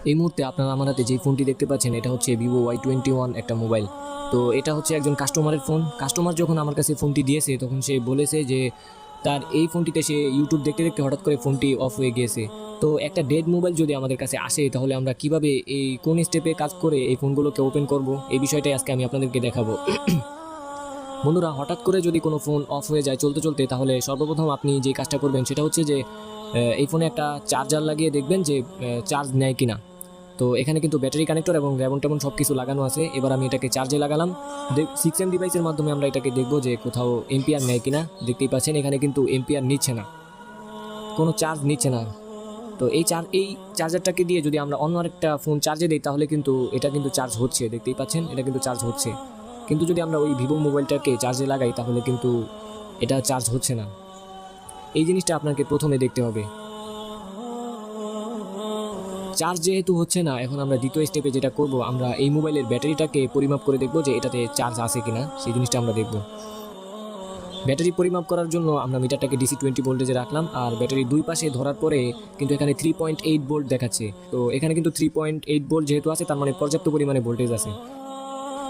এই মুহূর্তে আপনারা আমার হাতে যে ফোনটি দেখতে পাচ্ছেন এটা হচ্ছে ভিভো Y21 একটা মোবাইল। তো এটা হচ্ছে একজন কাস্টমারের ফোন। কাস্টমার যখন আমার কাছে ফোনটি দিয়েছে তখন সে বলেছে যে তার এই ফোনটিতে সে ইউটিউব দেখতে দেখতে হঠাৎ করে ফোনটি অফ হয়ে গিয়েছে। তো একটা ডেড মোবাইল যদি আমাদের কাছে আসে তাহলে আমরা কিভাবে এই কোন স্টেপে কাজ করে এই ফোনগুলোকে ওপেন করব, এই বিষয়টাই আজকে আমি আপনাদেরকে দেখাবো। বন্ধুরা, হঠাৎ করে যদি কোনো ফোন অফ হয়ে যায় চলতে চলতে, তাহলে সর্বপ্রথম আপনি যে কাজটা করবেন সেটা হচ্ছে যে এই ফোনে একটা চার্জার লাগিয়ে দেখবেন যে চার্জ নেয় কিনা। তো এখানে কিন্তু ব্যাটারি কানেক্টর এবং র্যাবন ট্যাবন সব কিছু লাগানো আছে। এবার আমি এটাকে চার্জে লাগালাম। 6M ডিভাইসের মাধ্যমে আমরা এটাকে দেখবো যে কোথাও এম্পিয়ার নেয় কিনা। দেখতেই পাচ্ছেন এখানে কিন্তু এম্পিয়ার নিচ্ছে না, কোনো চার্জ নিচ্ছে না। তো এই চার্জারটাকে দিয়ে যদি আমরা অন্য আরেকটা ফোন চার্জে দিই তাহলে কিন্তু এটা কিন্তু চার্জ হচ্ছে, দেখতেই পাচ্ছেন এটা কিন্তু চার্জ হচ্ছে। কিন্তু যদি আমরা ওই ভিভো মোবাইলটাকে চার্জে লাগাই তাহলে কিন্তু এটা চার্জ হচ্ছে না। এই জিনিসটা আপনাকে প্রথমে দেখতে হবে। চার্জ যেহেতু হচ্ছে না, এখন আমরা দ্বিতীয় স্টেপে যেটা করব, আমরা এই মোবাইলের ব্যাটারিটাকে পরিমাপ করে দেখব যে এটাতে চার্জ আছে কিনা, সেই জিনিসটা আমরা দেখব। ব্যাটারি পরিমাপ করার জন্য আমরা মিটারটাকে DC 20 ভোল্টেজে রাখলাম, আর ব্যাটারি দুই পাশে ধরার পরে কিন্তু এখানে 3.8 ভোল্ট দেখাচ্ছে। তো এখানে কিন্তু 3.8 ভোল্ট যেহেতু আছে তার মানে পর্যাপ্ত পরিমাণে ভোল্টেজ আছে।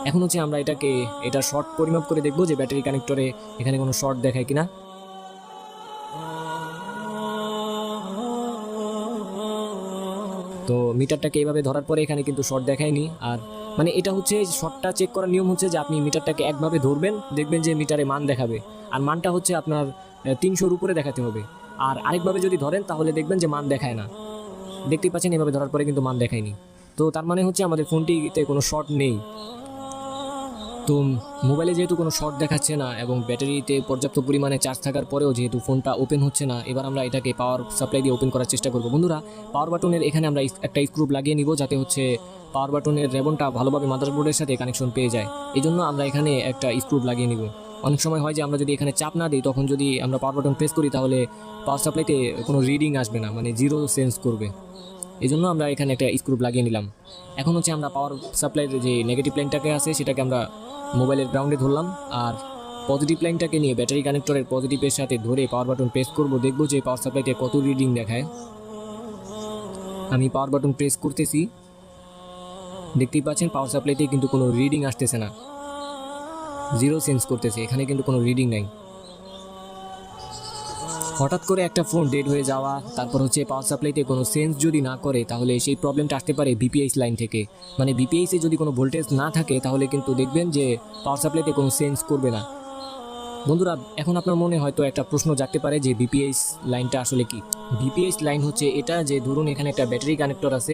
এখন হচ্ছে আমরা এটা শর্ট পরিমাপ করে দেখব যে ব্যাটারি কানেক্টরে এখানে কোনো শর্ট দেখায় কিনা। তো মিটারটাকে এইভাবে ধরার পরে এখানে কিন্তু শর্ট দেখায়নি। আর মানে এটা হচ্ছে শর্টটা চেক করার নিয়ম হচ্ছে যে আপনি মিটারটাকে একভাবে ধরবেন, দেখবেন যে মিটারে মান দেখাবে, আর মানটা হচ্ছে আপনার 300-র উপরে দেখাতে হবে। আর আরেকভাবে যদি ধরেন তাহলে দেখবেন যে মান দেখায় না। দেখতেই পাচ্ছেন এভাবে ধরার পরে কিন্তু মান দেখায়নি। তো তার মানে হচ্ছে আমাদের ফোনটিতে কোনো শর্ট নেই। তো মোবাইলে যেহেতু কোনো শর্ট দেখাচ্ছে না এবং ব্যাটারিতে পর্যাপ্ত পরিমাণে চার্জ থাকার পরেও যেহেতু ফোনটা ওপেন হচ্ছে না, এবার আমরা এটাকে পাওয়ার সাপ্লাই দিয়ে ওপেন করার চেষ্টা করব। বন্ধুরা, পাওয়ার বাটনের এখানে আমরা একটা স্ক্রু লাগিয়ে নিব যাতে হচ্ছে পাওয়ার বাটনের রেবনটা ভালোভাবে মাদারবোর্ডের সাথে কানেকশন পেয়ে যায়। এই জন্য আমরা এখানে একটা স্ক্রু লাগিয়ে নিব। অনেক সময় হয় যে আমরা যদি এখানে চাপ না দিই তখন যদি আমরা পাওয়ার বাটন প্রেস করি তাহলে পাওয়ার সাপ্লাইতে কোনো রিডিং আসবে না, মানে জিরো সেন্স করবে। এই জন্য আমরা এখানে একটা স্ক্রু লাগিয়ে নিলাম। এখন হচ্ছে আমরা পাওয়ার সাপ্লাইয়ের যে নেগেটিভ লাইনটাকে আছে সেটাকে আমরা মোবাইলের গ্রাউন্ডে ধরলাম, আর পজিটিভ লাইনটাকে নিয়ে ব্যাটারি কানেক্টরের পজিটিভের সাথে ধরে পাওয়ার বাটন প্রেস করব, দেখবো যে পাওয়ার সাপ্লাইতে কত রিডিং দেখায়। আমি পাওয়ার বাটন প্রেস করতেছি, দেখতেই পাচ্ছেন পাওয়ার সাপ্লাইতে কিন্তু কোনো রিডিং আসতেছে না, জিরো সেন্স করতেছে, এখানে কিন্তু কোনো রিডিং নাই। হঠাৎ করে একটা ফোন ডেড হয়ে যাওয়া, তারপর হচ্ছে পাওয়ার সাপ্লাইতে কোনো সেন্স যদি না করে তাহলে সেই প্রবলেমটা আসতে পারে বিপিএইচ লাইন থেকে। মানে বিপিএইচে যদি কোনো ভোল্টেজ না থাকে তাহলে কিন্তু দেখবেন যে পাওয়ার সাপ্লাইতে কোনো সেন্স করবে না। বন্ধুরা, এখন আপনার মনে হয়তো একটা প্রশ্ন জাগতে পারে যে বিপিএইচ লাইনটা আসলে কি। বিপিএইচ লাইন হচ্ছে এটা যে ধরুন এখানে একটা ব্যাটারি কানেক্টর আছে,